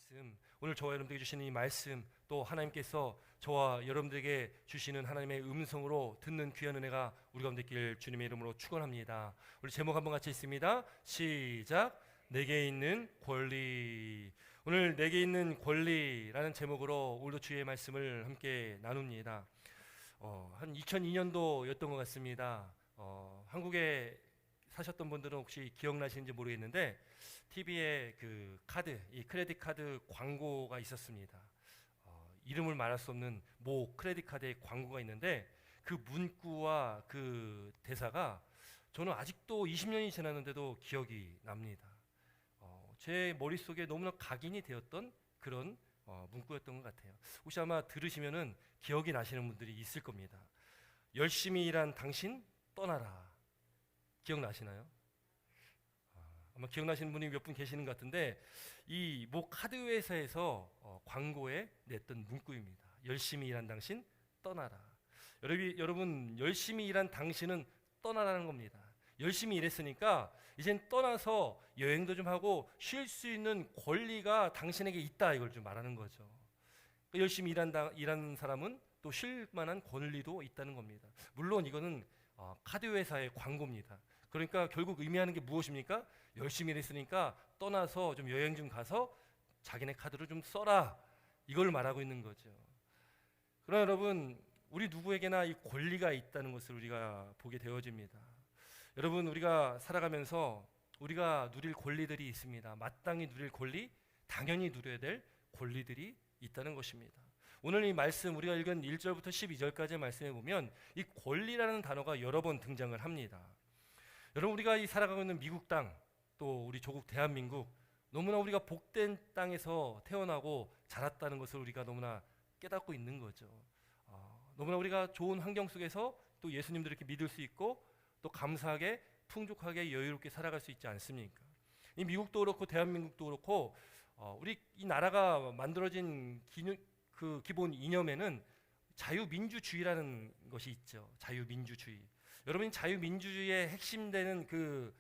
말씀, 오늘 저와 여러분들에게 주시는 이 말씀, 또 하나님께서 저와 여러분들에게 주시는 하나님의 음성으로 듣는 귀한 은혜가 우리 가운데 있길 주님의 이름으로 축원합니다. 우리 제목 한번 같이 읽습니다. 시작. 내게 있는 권리. 오늘 내게 있는 권리라는 제목으로 오늘도 주의 말씀을 함께 나눕니다. 한 2002년도였던 것 같습니다. 한국에 사셨던 분들은 혹시 기억나시는지 모르겠는데 TV에 그 카드, 이 크레딧 카드 광고가 있었습니다. 이름을 말할 수 없는 모 크레딧 카드의 광고가 있는데 그 문구와 그 대사가 저는 아직도 20년이 지났는데도 기억이 납니다. 제 머릿속에 너무나 각인이 되었던 그런 문구였던 것 같아요. 혹시 아마 들으시면은 기억이 나시는 분들이 있을 겁니다. 열심히 일한 당신 떠나라. 기억나시나요? 아마 기억나시는 분이 몇 분 계시는 것 같은데 이 모 카드 회사에서 광고에 냈던 문구입니다. 열심히 일한 당신 떠나라. 여러분 열심히 일한 당신은 떠나라는 겁니다. 열심히 일했으니까 이젠 떠나서 여행도 좀 하고 쉴 수 있는 권리가 당신에게 있다, 이걸 좀 말하는 거죠. 열심히 일하는 사람은 또 쉴 만한 권리도 있다는 겁니다. 물론 이거는 카드 회사의 광고입니다. 그러니까 결국 의미하는 게 무엇입니까? 열심히 일했으니까 떠나서 좀 여행 좀 가서 자기네 카드를 좀 써라, 이걸 말하고 있는 거죠. 그러나 여러분, 우리 누구에게나 이 권리가 있다는 것을 우리가 보게 되어집니다. 여러분, 우리가 살아가면서 우리가 누릴 권리들이 있습니다. 마땅히 누릴 권리, 당연히 누려야 될 권리들이 있다는 것입니다. 오늘 이 말씀, 우리가 읽은 1절부터 12절까지의 말씀에 보면 이 권리라는 단어가 여러 번 등장을 합니다. 여러분, 우리가 이 살아가고 있는 미국 땅, 또 우리 조국 대한민국, 너무나 우리가 복된 땅에서 태어나고 자랐다는 것을 우리가 너무나 깨닫고 있는 거죠. 너무나 우리가 좋은 환경 속에서 또 예수님들을 이렇게 믿을 수 있고 또 감사하게 풍족하게 여유롭게 살아갈 수 있지 않습니까? 이 미국도 그렇고 대한민국도 그렇고 우리 이 나라가 만들어진 그 기본 이념에는 자유민주주의라는 것이 있죠. 자유민주주의. 여러분, 자유민주주의의 핵심되는 그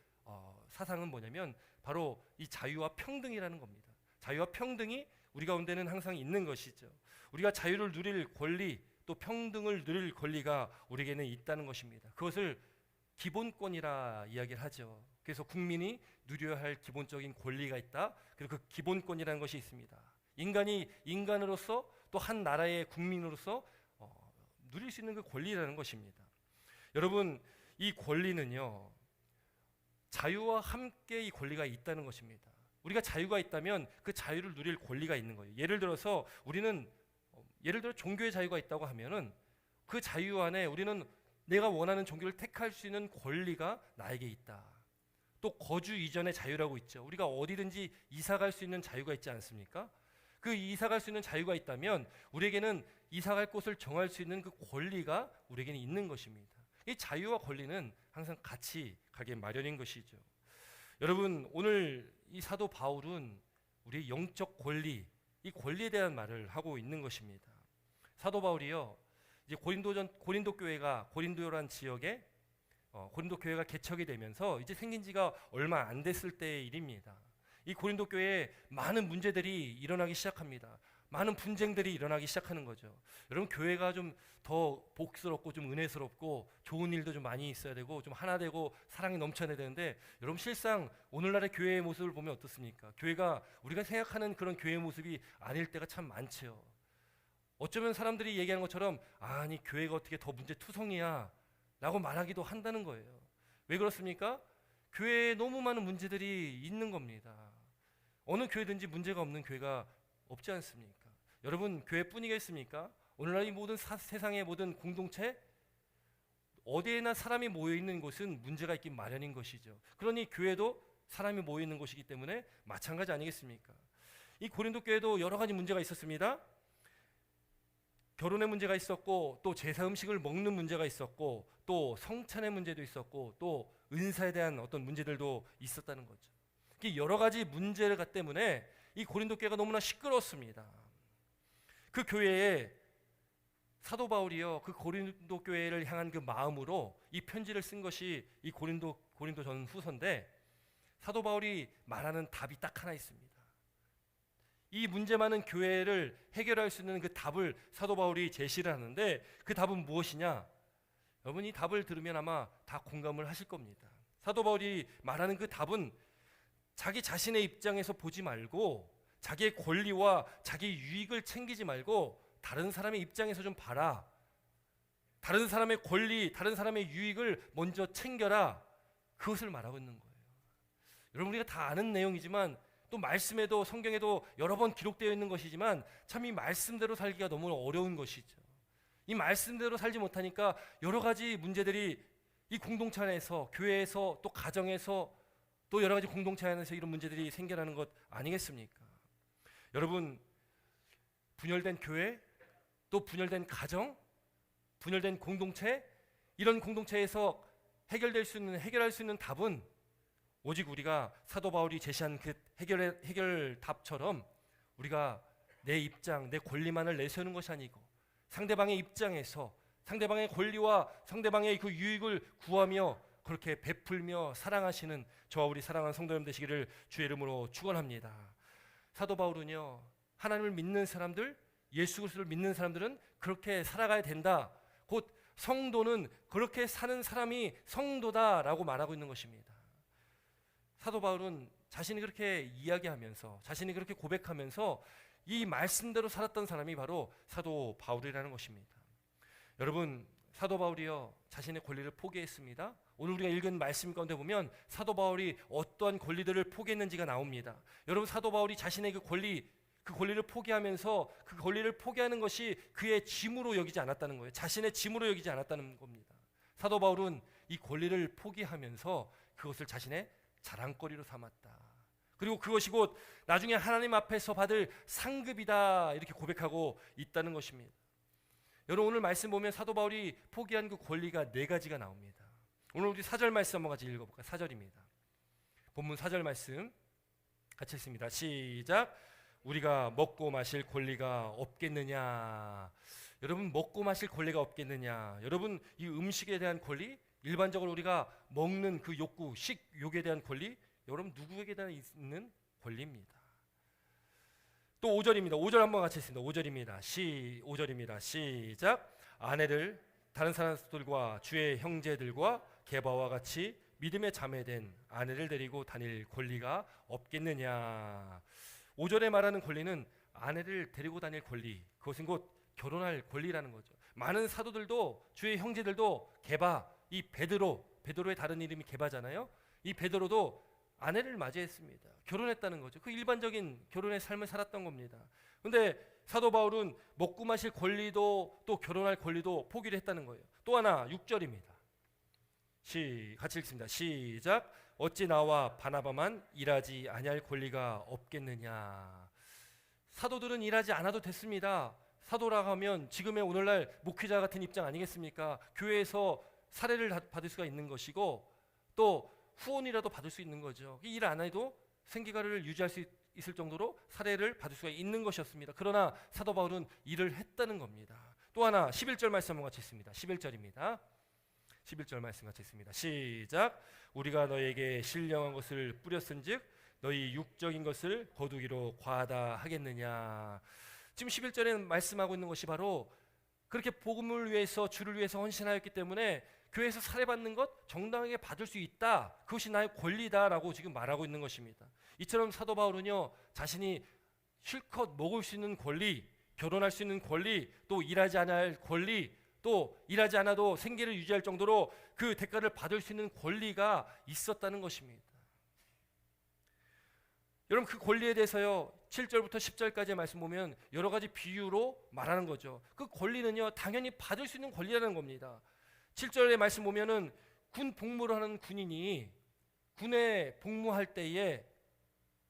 사상은 뭐냐면 바로 이 자유와 평등이라는 겁니다. 자유와 평등이 우리 가운데는 항상 있는 것이죠. 우리가 자유를 누릴 권리, 또 평등을 누릴 권리가 우리에게는 있다는 것입니다. 그것을 기본권이라 이야기를 하죠. 그래서 국민이 누려야 할 기본적인 권리가 있다. 그리고 그 기본권이라는 것이 있습니다. 인간이 인간으로서 또 한 나라의 국민으로서 누릴 수 있는 그 권리라는 것입니다. 여러분, 이 권리는요, 자유와 함께 이 권리가 있다는 것입니다. 우리가 자유가 있다면 그 자유를 누릴 권리가 있는 거예요. 예를 들어서 우리는 종교의 자유가 있다고 하면은 그 자유 안에 우리는 내가 원하는 종교를 택할 수 있는 권리가 나에게 있다. 또 거주 이전의 자유라고 있죠. 우리가 어디든지 이사 갈 수 있는 자유가 있지 않습니까? 그 이사 갈 수 있는 자유가 있다면 우리에게는 이사 갈 곳을 정할 수 있는 그 권리가 우리에게는 있는 것입니다. 이 자유와 권리는 항상 같이 가게 마련인 것이죠. 여러분, 오늘 이 사도 바울은 우리의 영적 권리, 이 권리에 대한 말을 하고 있는 것입니다. 사도 바울이요, 이제 고린도 교회가, 고린도라는 지역에 고린도 교회가 개척이 되면서 이제 생긴 지가 얼마 안 됐을 때의 일입니다. 이 고린도 교회에 많은 문제들이 일어나기 시작합니다. 많은 분쟁들이 일어나기 시작하는 거죠. 여러분, 교회가 좀 더 복스럽고 좀 은혜스럽고 좋은 일도 좀 많이 있어야 되고 좀 하나 되고 사랑이 넘쳐야 되는데, 여러분, 실상 오늘날의 교회의 모습을 보면 어떻습니까? 교회가 우리가 생각하는 그런 교회의 모습이 아닐 때가 참 많죠. 어쩌면 사람들이 얘기하는 것처럼 아니, 교회가 어떻게 더 문제투성이야 라고 말하기도 한다는 거예요. 왜 그렇습니까? 교회에 너무 많은 문제들이 있는 겁니다. 어느 교회든지 문제가 없는 교회가 없지 않습니까? 여러분, 교회뿐이겠습니까? 오늘날 이 모든 세상의 모든 공동체, 어디에나 사람이 모여있는 곳은 문제가 있긴 마련인 것이죠. 그러니 교회도 사람이 모여있는 곳이기 때문에 마찬가지 아니겠습니까? 이 고린도 교회도 여러 가지 문제가 있었습니다. 결혼의 문제가 있었고, 또 제사 음식을 먹는 문제가 있었고, 또 성찬의 문제도 있었고, 또 은사에 대한 어떤 문제들도 있었다는 거죠. 여러 가지 문제가 때문에 이 고린도 교회가 너무나 시끄러웠습니다. 그 교회에 사도 바울이요, 그 고린도 교회를 향한 그 마음으로 이 편지를 쓴 것이 이 고린도 전 후서인데, 사도 바울이 말하는 답이 딱 하나 있습니다. 이 문제 많은 교회를 해결할 수 있는 그 답을 사도 바울이 제시를 하는데, 그 답은 무엇이냐? 여러분, 이 답을 들으면 아마 다 공감을 하실 겁니다. 사도 바울이 말하는 그 답은 자기 자신의 입장에서 보지 말고, 자기의 권리와 자기 유익을 챙기지 말고 다른 사람의 입장에서 좀 봐라. 다른 사람의 권리, 다른 사람의 유익을 먼저 챙겨라. 그것을 말하고 있는 거예요. 여러분, 우리가 다 아는 내용이지만, 또 말씀에도 성경에도 여러 번 기록되어 있는 것이지만, 참 이 말씀대로 살기가 너무 어려운 것이죠. 이 말씀대로 살지 못하니까 여러 가지 문제들이 이 공동체 안에서, 교회에서, 또 가정에서, 또 여러 가지 공동체 안에서 이런 문제들이 생겨나는 것 아니겠습니까? 여러분, 분열된 교회, 또 분열된 가정, 분열된 공동체, 이런 공동체에서 해결할 수 있는 답은 오직 우리가 사도 바울이 제시한 그 해결 답처럼 우리가 내 입장, 내 권리만을 내세우는 것이 아니고, 상대방의 입장에서 상대방의 권리와 상대방의 그 유익을 구하며 그렇게 베풀며 사랑하시는 저와 우리 사랑하는 성도 여러분 되시기를 주의 이름으로 축원합니다. 사도 바울은요, 하나님을 믿는 사람들, 예수 그리스도를 믿는 사람들은 그렇게 살아가야 된다. 곧 성도는 그렇게 사는 사람이 성도다라고 말하고 있는 것입니다. 사도 바울은 자신이 그렇게 이야기하면서, 자신이 그렇게 고백하면서 이 말씀대로 살았던 사람이 바로 사도 바울이라는 것입니다. 여러분, 사도 바울이요, 자신의 권리를 포기했습니다. 오늘 우리가 읽은 말씀 가운데 보면 사도 바울이 어떠한 권리들을 포기했는지가 나옵니다. 여러분, 사도 바울이 자신의 그 권리를 포기하면서 그 권리를 포기하는 것이 그의 짐으로 여기지 않았다는 거예요. 자신의 짐으로 여기지 않았다는 겁니다. 사도 바울은 이 권리를 포기하면서 그것을 자신의 자랑거리로 삼았다. 그리고 그것이 곧 나중에 하나님 앞에서 받을 상급이다, 이렇게 고백하고 있다는 것입니다. 여러분, 오늘 말씀 보면 사도 바울이 포기한 그 권리가 4가지가 나옵니다. 오늘 우리 4절 말씀 한번 같이 읽어볼까요? 4절입니다. 본문 4절 말씀 같이 읽습니다. 시작. 우리가 먹고 마실 권리가 없겠느냐. 여러분, 먹고 마실 권리가 없겠느냐. 여러분, 이 음식에 대한 권리, 일반적으로 우리가 먹는 그 욕구, 식욕에 대한 권리, 여러분 누구에게 대한 있는 권리입니다. 또 5절입니다. 5절 한번 같이 읽습니다. 5절입니다. 5절입니다. 시작. 아내를 다른 사람들과 주의 형제들과 게바와 같이 믿음의 자매된 아내를 데리고 다닐 권리가 없겠느냐. 5절에 말하는 권리는 아내를 데리고 다닐 권리, 그것은 곧 결혼할 권리라는 거죠. 많은 사도들도, 주의 형제들도 게바, 이 베드로의 다른 이름이 게바잖아요. 이 베드로도 아내를 맞이했습니다. 결혼했다는 거죠. 그 일반적인 결혼의 삶을 살았던 겁니다. 그런데 사도 바울은 먹고 마실 권리도 또 결혼할 권리도 포기를 했다는 거예요. 또 하나 6절입니다. 같이 읽습니다. 시작. 어찌 나와 바나바만 일하지 아니할 권리가 없겠느냐. 사도들은 일하지 않아도 됐습니다. 사도라고 하면 지금의 오늘날 목회자 같은 입장 아니겠습니까? 교회에서 사례를 받을 수가 있는 것이고, 또 후원이라도 받을 수 있는 거죠. 일 안 해도 생계가를 유지할 수 있을 정도로 사례를 받을 수가 있는 것이었습니다. 그러나 사도 바울은 일을 했다는 겁니다. 또 하나 11절 말씀 한번 같이 있습니다. 11절입니다. 11절 말씀 같이 있습니다. 시작. 우리가 너에게 신령한 것을 뿌렸은즉 너희 육적인 것을 거두기로 과하다 하겠느냐. 지금 11절에 말씀하고 있는 것이 바로 그렇게 복음을 위해서, 주를 위해서 헌신하였기 때문에 교회에서 사례받는 것 정당하게 받을 수 있다, 그것이 나의 권리다라고 지금 말하고 있는 것입니다. 이처럼 사도 바울은요, 자신이 실컷 먹을 수 있는 권리, 결혼할 수 있는 권리, 또 일하지 않아야 할 권리, 또 일하지 않아도 생계를 유지할 정도로 그 대가를 받을 수 있는 권리가 있었다는 것입니다. 여러분, 그 권리에 대해서요, 7절부터 10절까지의 말씀 보면 여러 가지 비유로 말하는 거죠. 그 권리는요, 당연히 받을 수 있는 권리라는 겁니다. 7절의 말씀 보면은 군 복무를 하는 군인이 군에 복무할 때에,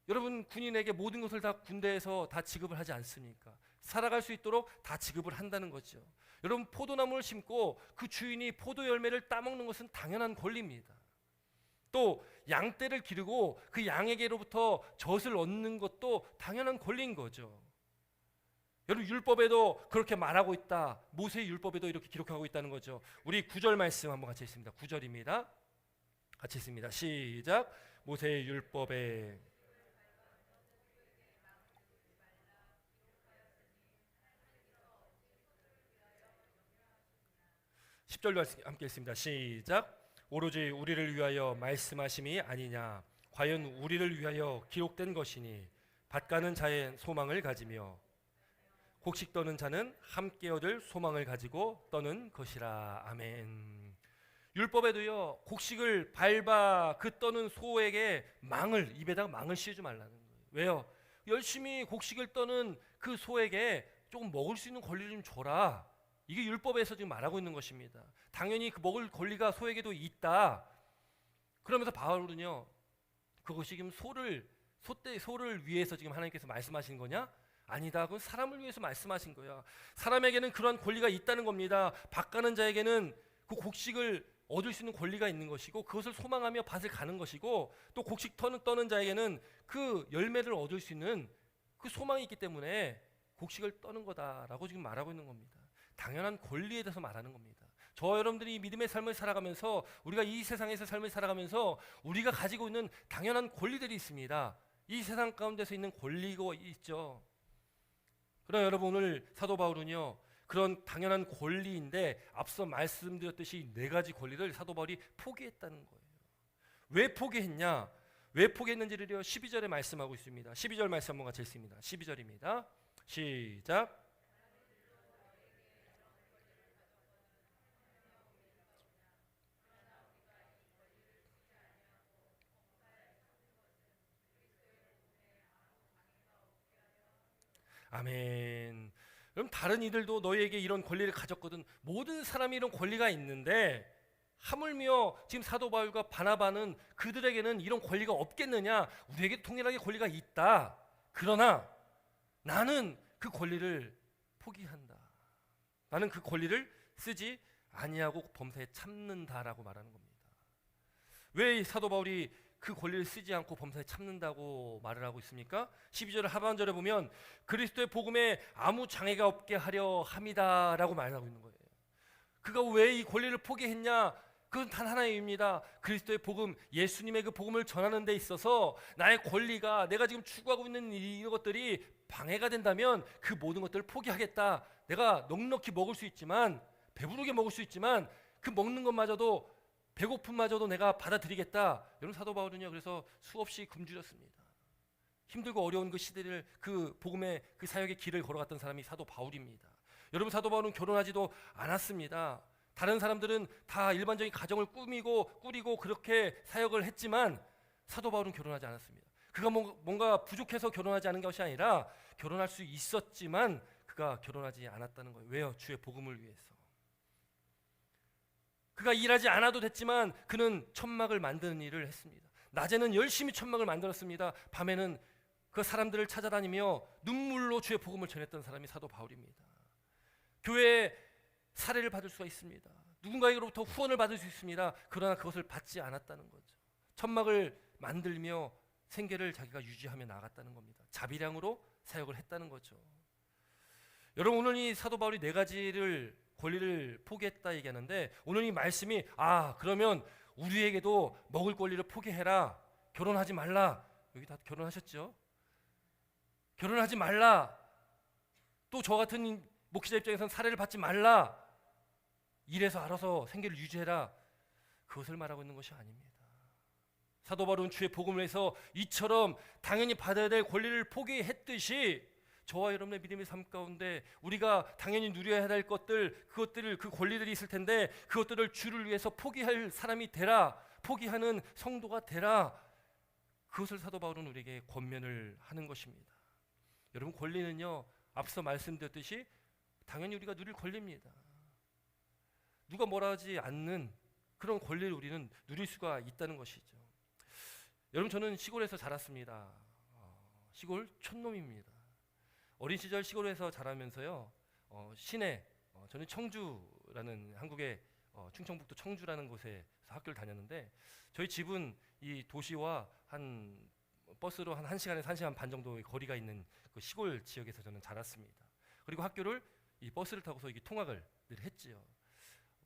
여러분, 군인에게 모든 것을 다 군대에서 다 지급을 하지 않습니까? 살아갈 수 있도록 다 지급을 한다는 거죠. 여러분, 포도나무를 심고 그 주인이 포도 열매를 따먹는 것은 당연한 권리입니다. 또 양떼를 기르고 그 양에게로부터 젖을 얻는 것도 당연한 권리인 거죠. 여러분, 율법에도 그렇게 말하고 있다. 모세의 율법에도 이렇게 기록하고 있다는 거죠. 우리 9절 말씀 한번 같이 읽습니다. 9절입니다. 같이 읽습니다. 시작. 모세의 율법에 10절로 함께 읽습니다. 시작. 오로지 우리를 위하여 말씀하심이 아니냐, 과연 우리를 위하여 기록된 것이니 밭가는 자의 소망을 가지며 곡식 떠는 자는 함께 얻을 소망을 가지고 떠는 것이라. 아멘. 율법에도요, 곡식을 밟아 그 떠는 소에게 입에다가 망을 씌우지 말라는 거예요. 왜요? 열심히 곡식을 떠는 그 소에게 조금 먹을 수 있는 권리를 좀 줘라. 이게 율법에서 지금 말하고 있는 것입니다. 당연히 그 먹을 권리가 소에게도 있다. 그러면서 바울은요, 그것이 지금 소를 위해서 지금 하나님께서 말씀하신 거냐? 아니다. 그건 사람을 위해서 말씀하신 거야. 사람에게는 그러한 권리가 있다는 겁니다. 밭가는 자에게는 그 곡식을 얻을 수 있는 권리가 있는 것이고, 그것을 소망하며 밭을 가는 것이고, 또 곡식 떠는 자에게는 그 열매를 얻을 수 있는 그 소망이 있기 때문에 곡식을 떠는 거다라고 지금 말하고 있는 겁니다. 당연한 권리에 대해서 말하는 겁니다. 저와 여러분들이 믿음의 삶을 살아가면서, 우리가 이 세상에서 삶을 살아가면서 우리가 가지고 있는 당연한 권리들이 있습니다. 이 세상 가운데서 있는 권리가 있죠. 그러나 여러분, 오늘 사도 바울은요, 그런 당연한 권리인데 앞서 말씀드렸듯이 4가지 권리를 사도 바울이 포기했다는 거예요. 왜 포기했냐? 왜 포기했는지를요 12절에 말씀하고 있습니다. 12절 말씀 한번 같이 읽습니다. 12절입니다. 시작. 아멘. 그럼 다른 이들도 너희에게 이런 권리를 가졌거든. 모든 사람이 이런 권리가 있는데 하물며 지금 사도 바울과 바나바는 그들에게는 이런 권리가 없겠느냐? 우리에게 동일하게 권리가 있다. 그러나 나는 그 권리를 포기한다. 나는 그 권리를 쓰지 아니하고 범사에 참는다라고 말하는 겁니다. 왜 사도 바울이 그 권리를 쓰지 않고 범사에 참는다고 말을 하고 있습니까? 12절 하반절에 보면 그리스도의 복음에 아무 장애가 없게 하려 함이다라고 말하고 있는 거예요. 그가 왜 이 권리를 포기했냐? 그건 단 하나의 이유입니다. 그리스도의 복음, 예수님의 그 복음을 전하는 데 있어서 나의 권리가, 내가 지금 추구하고 있는 이런 것들이 방해가 된다면 그 모든 것들을 포기하겠다. 내가 넉넉히 먹을 수 있지만, 배부르게 먹을 수 있지만 그 먹는 것마저도, 배고픔마저도 내가 받아들이겠다. 여러분, 사도 바울은요, 그래서 수없이 굶주렸습니다. 힘들고 어려운 그 시대를, 그 복음의 그 사역의 길을 걸어갔던 사람이 사도 바울입니다. 여러분, 사도 바울은 결혼하지도 않았습니다. 다른 사람들은 다 일반적인 가정을 꾸리고 그렇게 사역을 했지만 사도 바울은 결혼하지 않았습니다. 그가 뭔가 부족해서 결혼하지 않은 것이 아니라 결혼할 수 있었지만 그가 결혼하지 않았다는 거예요. 왜요? 주의 복음을 위해서. 그가 일하지 않아도 됐지만 그는 천막을 만드는 일을 했습니다. 낮에는 열심히 천막을 만들었습니다. 밤에는 그 사람들을 찾아다니며 눈물로 주의 복음을 전했던 사람이 사도 바울입니다. 교회에 사례를 받을 수가 있습니다. 누군가에게로부터 후원을 받을 수 있습니다. 그러나 그것을 받지 않았다는 거죠. 천막을 만들며 생계를 자기가 유지하며 나갔다는 겁니다. 자비량으로 사역을 했다는 거죠. 여러분, 오늘 이 사도 바울이 4가지를 권리를 포기했다 얘기하는데, 오늘 이 말씀이 그러면 우리에게도 먹을 권리를 포기해라, 결혼하지 말라. 여기 다 결혼하셨죠? 결혼하지 말라. 또 저 같은 목회자 입장에서는 사례를 받지 말라. 일해서 알아서 생계를 유지해라. 그것을 말하고 있는 것이 아닙니다. 사도 바울은 주의 복음을 위해서 이처럼 당연히 받아야 될 권리를 포기했듯이 저와 여러분의 믿음의 삶 가운데 우리가 당연히 누려야 할 것들, 그 권리들이 있을 텐데 그것들을 주를 위해서 포기할 사람이 되라. 포기하는 성도가 되라. 그것을 사도 바울은 우리에게 권면을 하는 것입니다. 여러분, 권리는요, 앞서 말씀드렸듯이 당연히 우리가 누릴 권리입니다. 누가 뭐라 하지 않는 그런 권리를 우리는 누릴 수가 있다는 것이죠. 여러분, 저는 시골에서 자랐습니다. 시골 촌놈입니다. 어린 시절 시골에서 자라면서요, 시내, 저는 청주라는 한국의 충청북도 청주라는 곳에 학교를 다녔는데, 저희 집은 이 도시와 버스로 한 1시간에서 1시간 반 정도의 거리가 있는 그 시골 지역에서 저는 자랐습니다. 그리고 학교를 이 버스를 타고서 이게 통학을 늘 했지요.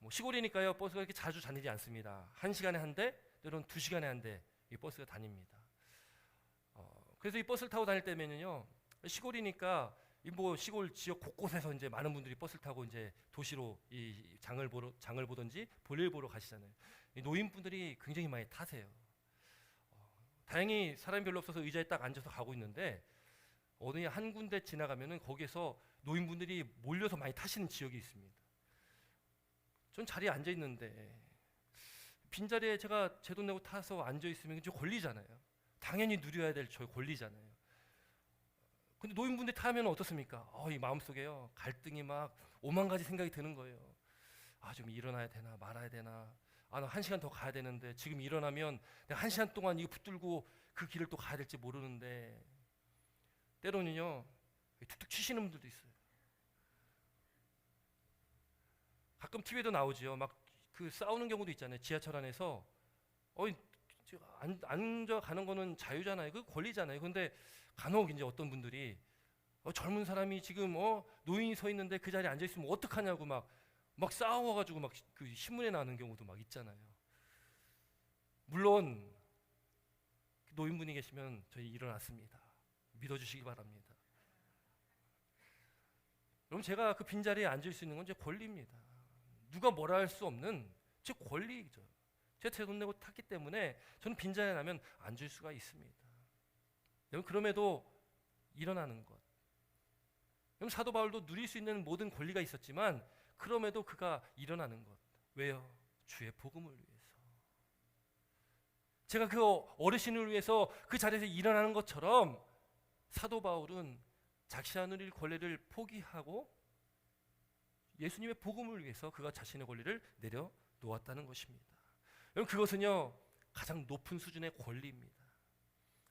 시골이니까요, 버스가 이렇게 자주 다니지 않습니다. 1시간에 한 대, 때로는 2시간에 한 대 이 버스가 다닙니다. 그래서 이 버스를 타고 다닐 때면요, 시골이니까 이 뭐 시골 지역 곳곳에서 이제 많은 분들이 버스를 타고 이제 도시로 이 장을 보든지 볼일 보러 가시잖아요. 이 노인분들이 굉장히 많이 타세요. 다행히 사람이 별로 없어서 의자에 딱 앉아서 가고 있는데 어느 한 군데 지나가면은 거기에서 노인분들이 몰려서 많이 타시는 지역이 있습니다. 전 자리에 앉아 있는데 빈자리에 제가 제 돈 내고 타서 앉아 있으면 좀 권리잖아요. 당연히 누려야 될 저의 권리잖아요. 근데 노인분들 타면 어떻습니까? 이 마음속에요 갈등이 막 오만 가지 생각이 드는 거예요. 좀 일어나야 되나 말아야 되나. 나 1시간 더 가야 되는데 지금 일어나면 내가 1시간 동안 이거 붙들고 그 길을 또 가야 될지 모르는데 때로는요 툭툭 치시는 분들도 있어요. 가끔 TV에도 나오지요. 막 그 싸우는 경우도 있잖아요. 지하철 안에서 앉아가는 거는 자유잖아요. 그 권리잖아요. 근데 간혹 이제 어떤 분들이 젊은 사람이 지금 노인이 서 있는데 그 자리에 앉아 있으면 어떡하냐고 막 싸워가지고 막 그 신문에 나는 경우도 막 있잖아요. 물론 노인분이 계시면 저희 일어났습니다. 믿어주시기 바랍니다. 여러분 제가 그 빈자리에 앉을 수 있는 건 제 권리입니다. 누가 뭐라 할 수 없는 제 권리죠. 제가 제 돈 내고 탔기 때문에 저는 빈자리에 나면 앉을 수가 있습니다. 여러분 그럼에도 일어나는 것. 여러분 사도 바울도 누릴 수 있는 모든 권리가 있었지만 그럼에도 그가 일어나는 것. 왜요? 주의 복음을 위해서. 제가 그 어르신을 위해서 그 자리에서 일어나는 것처럼 사도 바울은 자신이 누릴 권리를 포기하고 예수님의 복음을 위해서 그가 자신의 권리를 내려놓았다는 것입니다. 여러분 그것은요 가장 높은 수준의 권리입니다.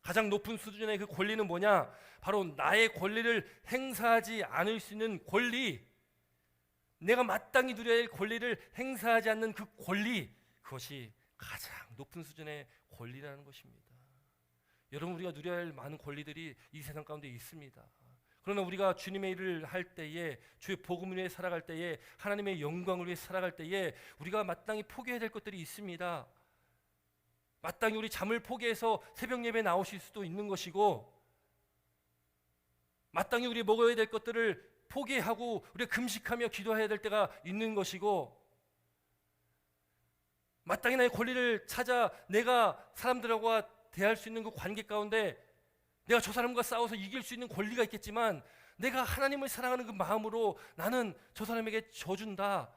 가장 높은 수준의 그 권리는 뭐냐? 바로 나의 권리를 행사하지 않을 수 있는 권리, 내가 마땅히 누려야 할 권리를 행사하지 않는 그 권리, 그것이 가장 높은 수준의 권리라는 것입니다. 여러분 우리가 누려야 할 많은 권리들이 이 세상 가운데 있습니다. 그러나 우리가 주님의 일을 할 때에, 주의 복음을 위해 살아갈 때에, 하나님의 영광을 위해 살아갈 때에 우리가 마땅히 포기해야 될 것들이 있습니다. 마땅히 우리 잠을 포기해서 새벽 예배 나오실 수도 있는 것이고, 마땅히 우리 먹어야 될 것들을 포기하고 우리가 금식하며 기도해야 될 때가 있는 것이고, 마땅히 나의 권리를 찾아 내가 사람들과 대할 수 있는 그 관계 가운데 내가 저 사람과 싸워서 이길 수 있는 권리가 있겠지만 내가 하나님을 사랑하는 그 마음으로 나는 저 사람에게 져준다,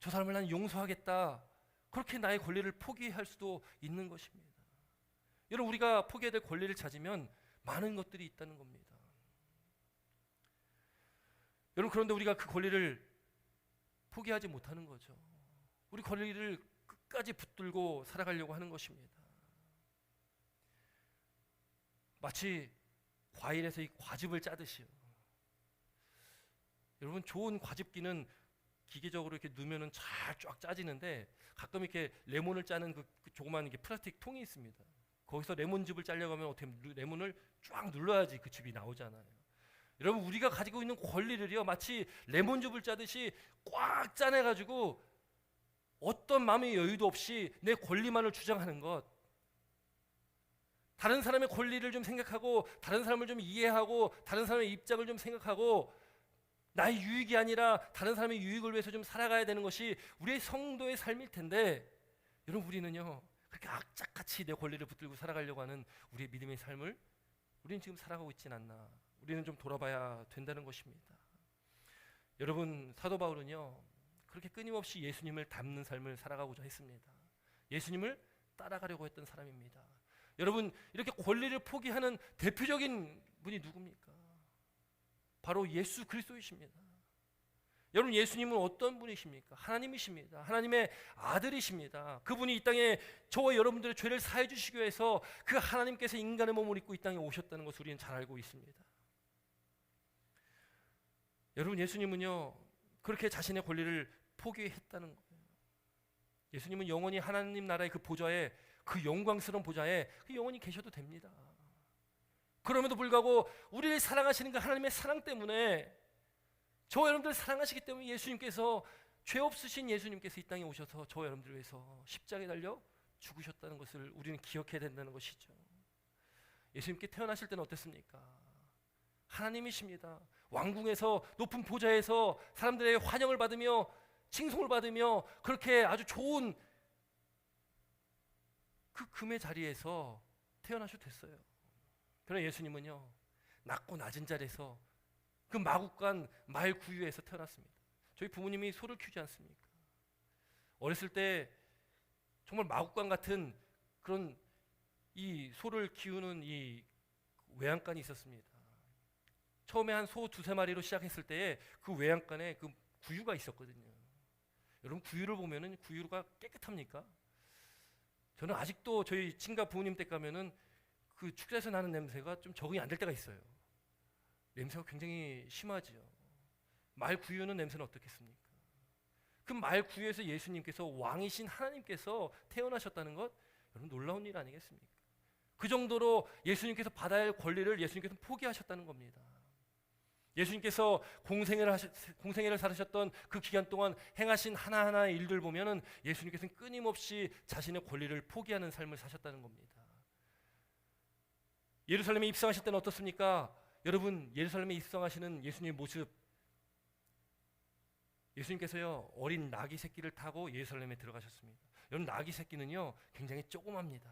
저 사람을 난 용서하겠다, 그렇게 나의 권리를 포기할 수도 있는 것입니다. 여러분 우리가 포기해야 될 권리를 찾으면 많은 것들이 있다는 겁니다. 여러분 그런데 우리가 그 권리를 포기하지 못하는 거죠. 우리 권리를 끝까지 붙들고 살아가려고 하는 것입니다. 마치 과일에서 이 과즙을 짜듯이요. 여러분 좋은 과즙기는 기계적으로 이렇게 넣으면은 잘 쫙 짜지는데 가끔 이렇게 레몬을 짜는 그 조그만 이게 플라스틱 통이 있습니다. 거기서 레몬즙을 짜려고 하면 어떻게 레몬을 쫙 눌러야지 그 즙이 나오잖아요. 여러분 우리가 가지고 있는 권리를요 마치 레몬즙을 짜듯이 꽉 짜내가지고 어떤 마음의 여유도 없이 내 권리만을 주장하는 것, 다른 사람의 권리를 좀 생각하고 다른 사람을 좀 이해하고 다른 사람의 입장을 좀 생각하고 나의 유익이 아니라 다른 사람의 유익을 위해서 좀 살아가야 되는 것이 우리의 성도의 삶일 텐데, 여러분 우리는요 그렇게 악착같이 내 권리를 붙들고 살아가려고 하는 우리의 믿음의 삶을 우리는 지금 살아가고 있진 않나, 우리는 좀 돌아봐야 된다는 것입니다. 여러분 사도 바울은요 그렇게 끊임없이 예수님을 닮는 삶을 살아가고자 했습니다. 예수님을 따라가려고 했던 사람입니다. 여러분 이렇게 권리를 포기하는 대표적인 분이 누굽니까? 바로 예수 그리스도이십니다. 여러분 예수님은 어떤 분이십니까? 하나님이십니다. 하나님의 아들이십니다. 그분이 이 땅에 저와 여러분들의 죄를 사해 주시기 위해서 그 하나님께서 인간의 몸을 입고 이 땅에 오셨다는 것을 우리는 잘 알고 있습니다. 여러분 예수님은요 그렇게 자신의 권리를 포기했다는 거예요. 예수님은 영원히 하나님 나라의 그 보좌에, 그 영광스러운 보좌에 그 영원히 계셔도 됩니다. 그럼에도 불구하고 우리를 사랑하시는 그 하나님의 사랑 때문에, 저와 여러분들을 사랑하시기 때문에 예수님께서, 죄 없으신 예수님께서 이 땅에 오셔서 저와 여러분들을 위해서 십자가에 달려 죽으셨다는 것을 우리는 기억해야 된다는 것이죠. 예수님께 태어나실 때는 어땠습니까? 하나님이십니다. 왕궁에서 높은 보좌에서 사람들의 환영을 받으며 칭송을 받으며 그렇게 아주 좋은 그 금의 자리에서 태어나셔도 됐어요. 그러나 예수님은요, 낮고 낮은 자리에서 그 마국간 말 구유에서 태어났습니다. 저희 부모님이 소를 키우지 않습니까? 어렸을 때 정말 마국간 같은 그런 이 소를 키우는 이 외양간이 있었습니다. 처음에 한 소 두세 마리로 시작했을 때에 그 외양간에 그 구유가 있었거든요. 여러분, 구유를 보면은 구유가 깨끗합니까? 저는 아직도 저희 친가 부모님 댁 가면은 그 축사에서 나는 냄새가 좀 적응이 안 될 때가 있어요. 냄새가 굉장히 심하지요. 말 구유는 냄새는 어떻겠습니까? 그 말 구유에서 예수님께서 왕이신 하나님께서 태어나셨다는 것, 여러분 놀라운 일 아니겠습니까? 그 정도로 예수님께서 받아야 할 권리를 예수님께서 포기하셨다는 겁니다. 예수님께서 공생애를 살으셨던 그 기간 동안 행하신 하나하나의 일들 보면은 예수님께서는 끊임없이 자신의 권리를 포기하는 삶을 사셨다는 겁니다. 예루살렘에 입성하실 때는 어떻습니까? 여러분, 예루살렘에 입성하시는 예수님의 모습, 예수님께서요 어린 나귀 새끼를 타고 예루살렘에 들어가셨습니다. 여러분, 나귀 새끼는요 굉장히 조그맣니다.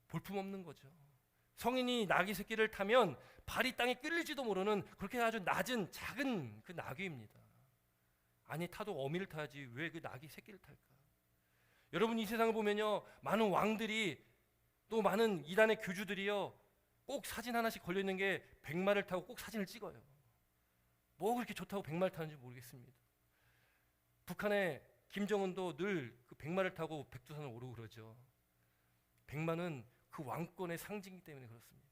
볼품없는 거죠. 성인이 나귀 새끼를 타면 발이 땅에 끌리지도 모르는 그렇게 아주 낮은 작은 그 나귀입니다. 아니, 타도 어미를 타야지 왜 그 나귀 새끼를 탈까? 여러분, 이 세상을 보면요 많은 왕들이 또 많은 이단의 교주들이요 꼭 사진 하나씩 걸려있는 게 백마를 타고 꼭 사진을 찍어요. 뭐 그렇게 좋다고 백마를 타는지 모르겠습니다. 북한의 김정은도 늘 그 백마를 타고 백두산을 오르고 그러죠. 백마는 그 왕권의 상징이기 때문에 그렇습니다.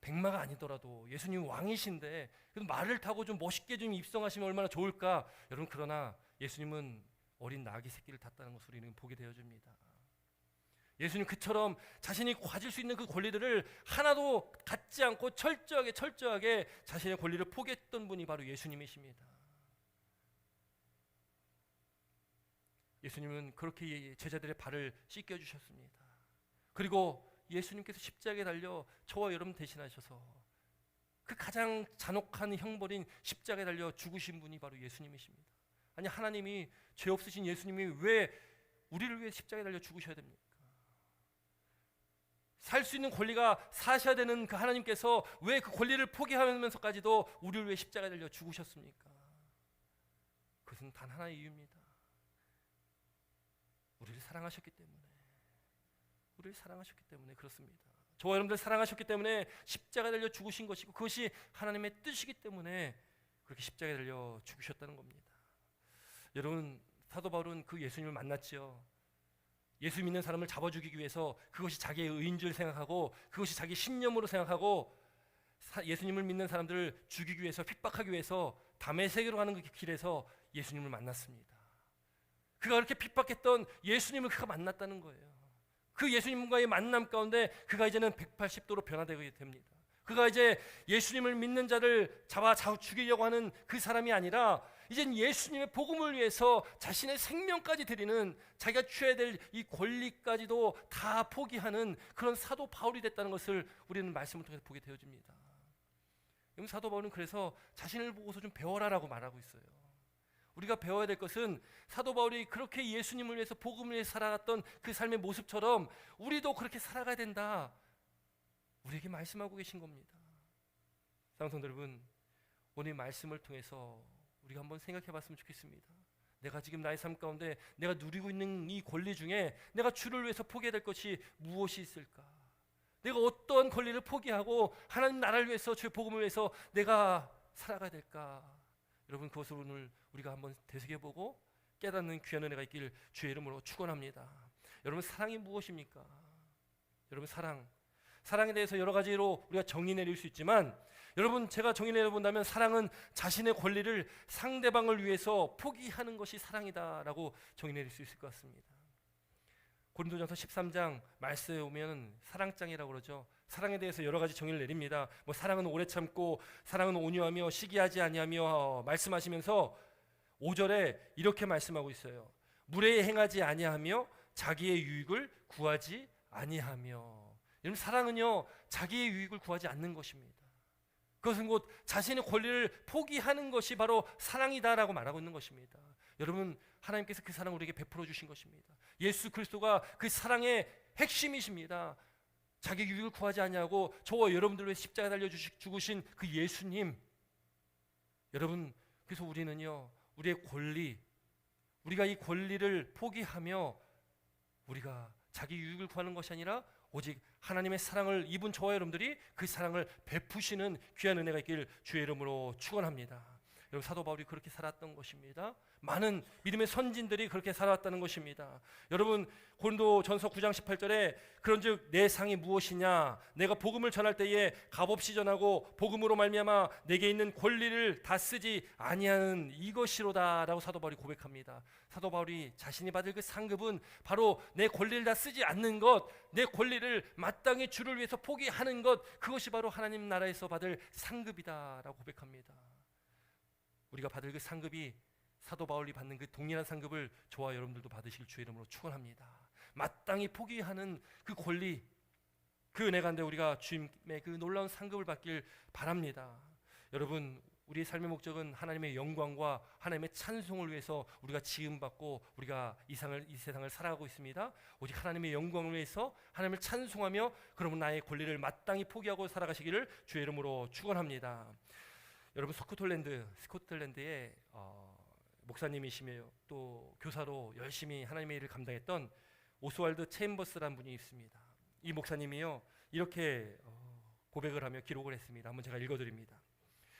백마가 아니더라도 예수님 왕이신데 말을 타고 좀 멋있게 좀 입성하시면 얼마나 좋을까. 여러분, 그러나 예수님은 어린 나귀 새끼를 탔다는 것을 우리는 보게 되어집니다. 예수님 그처럼 자신이 가질 수 있는 그 권리들을 하나도 갖지 않고 철저하게 자신의 권리를 포기했던 분이 바로 예수님이십니다. 예수님은 그렇게 제자들의 발을 씻겨주셨습니다. 그리고 예수님께서 십자가에 달려 저와 여러분 대신하셔서 그 가장 잔혹한 형벌인 십자가에 달려 죽으신 분이 바로 예수님이십니다. 아니, 하나님이 죄 없으신 예수님이 왜 우리를 위해 십자가에 달려 죽으셔야 됩니까? 살 수 있는 권리가 사셔야 되는 그 하나님께서 왜 그 권리를 포기하면서까지도 우리를 위해 십자가에 달려 죽으셨습니까? 그것은 단 하나의 이유입니다. 우리를 사랑하셨기 때문에 그렇습니다. 저와 여러분들 사랑하셨기 때문에 십자가에 달려 죽으신 것이고 그것이 하나님의 뜻이기 때문에 그렇게 십자가에 달려 죽으셨다는 겁니다. 여러분, 사도 바울은 그 예수님을 만났지요. 예수 믿는 사람을 잡아 죽이기 위해서 그것이 자기의 의인 줄 생각하고 그것이 자기 신념으로 생각하고 예수님을 믿는 사람들을 죽이기 위해서, 핍박하기 위해서 다메섹으로 가는 그 길에서 예수님을 만났습니다. 그가 그렇게 핍박했던 예수님을 그가 만났다는 거예요. 그 예수님과의 만남 가운데 그가 이제는 180도로 변화되게 됩니다. 그가 이제 예수님을 믿는 자를 잡아 죽이려고 하는 그 사람이 아니라 이젠 예수님의 복음을 위해서 자신의 생명까지 드리는, 자기가 취해야 될 이 권리까지도 다 포기하는 그런 사도 바울이 됐다는 것을 우리는 말씀을 통해서 보게 되어집니다. 사도 바울은 그래서 자신을 보고서 좀 배워라라고 말하고 있어요. 우리가 배워야 될 것은 사도 바울이 그렇게 예수님을 위해서 복음을 위해서 살아갔던 그 삶의 모습처럼 우리도 그렇게 살아가야 된다, 우리에게 말씀하고 계신 겁니다. 사랑하는 성도 여러분, 오늘 말씀을 통해서 우리가 한번 생각해 봤으면 좋겠습니다. 내가 지금 나의 삶 가운데 내가 누리고 있는 이 권리 중에 내가 주를 위해서 포기해야 될 것이 무엇이 있을까? 내가 어떤 권리를 포기하고 하나님 나라를 위해서, 주의 복음을 위해서 내가 살아가야 될까? 여러분, 그것을 오늘 우리가 한번 되새겨보고 깨닫는 귀한 은혜가 있길 주의 이름으로 축원합니다. 여러분, 사랑이 무엇입니까? 여러분, 사랑에 대해서 여러 가지로 우리가 정의 내릴 수 있지만, 여러분, 제가 정의 내려본다면 사랑은 자신의 권리를 상대방을 위해서 포기하는 것이 사랑이다라고 정의 내릴 수 있을 것 같습니다. 고린도전서 13장 말씀에 오면 사랑장이라고 그러죠. 사랑에 대해서 여러 가지 정의를 내립니다. 사랑은 오래 참고, 사랑은 온유하며 시기하지 아니하며 말씀하시면서 5절에 이렇게 말씀하고 있어요. 무례에 행하지 아니하며 자기의 유익을 구하지 아니하며. 여러분, 사랑은요 자기의 유익을 구하지 않는 것입니다. 그것은 곧 자신의 권리를 포기하는 것이 바로 사랑이다라고 말하고 있는 것입니다. 여러분, 하나님께서 그 사랑을 우리에게 베풀어 주신 것입니다. 예수 그리스도가 그 사랑의 핵심이십니다. 자기 유익을 구하지 않냐고 저와 여러분들 위해 십자가 달려 죽으신 그 예수님. 여러분, 그래서 우리는요 우리의 권리, 우리가 이 권리를 포기하며 우리가 자기 유익을 구하는 것이 아니라 오직 하나님의 사랑을 입은 저와 여러분들이 그 사랑을 베푸시는 귀한 은혜가 있길 주의 이름으로 축원합니다. 여러분, 사도 바울이 그렇게 살았던 것입니다. 많은 믿음의 선진들이 그렇게 살아왔다는 것입니다. 여러분, 고린도전서 9장 18절에 그런즉 내 상이 무엇이냐, 내가 복음을 전할 때에 값없이 전하고 복음으로 말미암아 내게 있는 권리를 다 쓰지 아니하는 이것이로다라고 사도 바울이 고백합니다. 사도 바울이 자신이 받을 그 상급은 바로 내 권리를 다 쓰지 않는 것, 내 권리를 마땅히 주를 위해서 포기하는 것, 그것이 바로 하나님 나라에서 받을 상급이다라고 고백합니다. 우리가 받을 그 상급이 사도 바울이 받는 그 동일한 상급을 저와 여러분들도 받으실 주의 이름으로 축원합니다. 마땅히 포기하는 그 권리, 그 은혜 가운데 우리가 주님의 그 놀라운 상급을 받길 바랍니다. 여러분, 우리의 삶의 목적은 하나님의 영광과 하나님의 찬송을 위해서 우리가 지음받고 우리가 이 세상을 살아가고 있습니다. 오직 하나님의 영광을 위해서 하나님을 찬송하며 그러면 나의 권리를 마땅히 포기하고 살아가시기를 주의 이름으로 축원합니다. 여러분, 스코틀랜드에 목사님이시며 또 교사로 열심히 하나님의 일을 감당했던 오스왈드 체인버스라는 분이 있습니다. 이 목사님이요 이렇게 고백을 하며 기록을 했습니다. 한번 제가 읽어드립니다.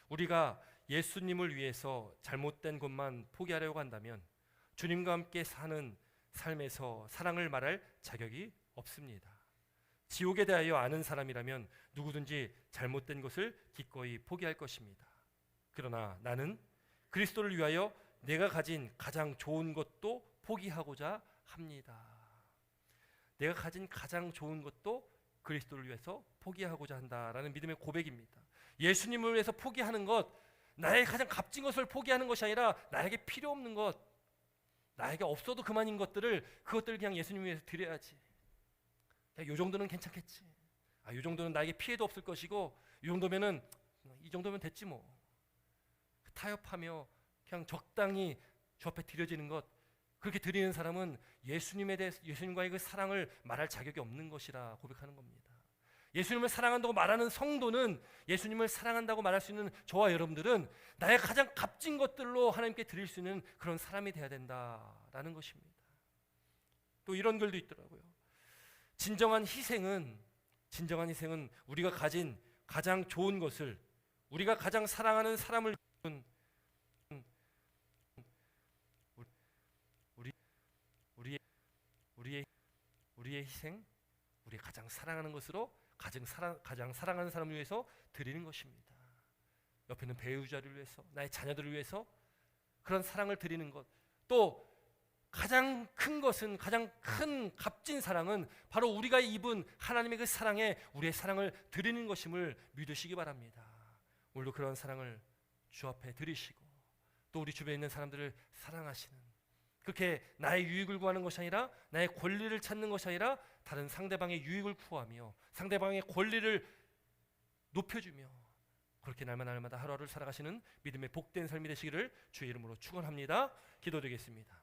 우리가 예수님을 위해서 잘못된 것만 포기하려고 한다면 주님과 함께 사는 삶에서 사랑을 말할 자격이 없습니다. 지옥에 대하여 아는 사람이라면 누구든지 잘못된 것을 기꺼이 포기할 것입니다. 그러나 나는 그리스도를 위하여 내가 가진 가장 좋은 것도 포기하고자 합니다. 내가 가진 가장 좋은 것도 그리스도를 위해서 포기하고자 한다라는 믿음의 고백입니다. 예수님을 위해서 포기하는 것, 나의 가장 값진 것을 포기하는 것이 아니라 나에게 필요 없는 것, 나에게 없어도 그만인 것들을 그것들을 그냥 예수님 위해서 드려야지. 이 정도는 괜찮겠지. 이 정도는 나에게 피해도 없을 것이고 이 정도면 됐지 뭐. 타협하며 그냥 적당히 주 앞에 드려지는 것, 그렇게 드리는 사람은 예수님과의 그 사랑을 말할 자격이 없는 것이라 고백하는 겁니다. 예수님을 사랑한다고 말하는 성도는, 예수님을 사랑한다고 말할 수 있는 저와 여러분들은 나의 가장 값진 것들로 하나님께 드릴 수 있는 그런 사람이 되어야 된다라는 것입니다. 또 이런 글도 있더라고요. 진정한 희생은 우리가 가진 가장 좋은 것을, 우리가 가장 사랑하는 사람을 우리의 희생, 우리가 가장 사랑하는 것으로 가장 사랑하는 사람을 위해서 드리는 것입니다. 옆에 있는 배우자를 위해서, 나의 자녀들을 위해서 그런 사랑을 드리는 것. 또 가장 큰 것은, 가장 큰 값진 사랑은 바로 우리가 입은 하나님의 그 사랑에 우리의 사랑을 드리는 것임을 믿으시기 바랍니다. 오늘도 그런 사랑을 주 앞에 드리시고 또 우리 주변에 있는 사람들을 사랑하시는, 그렇게 나의 유익을 구하는 것이 아니라 나의 권리를 찾는 것이 아니라 다른 상대방의 유익을 구하며 상대방의 권리를 높여주며 그렇게 날마다 하루하루를 살아가시는 믿음의 복된 삶이 되시기를 주의 이름으로 축원합니다. 기도드리겠습니다.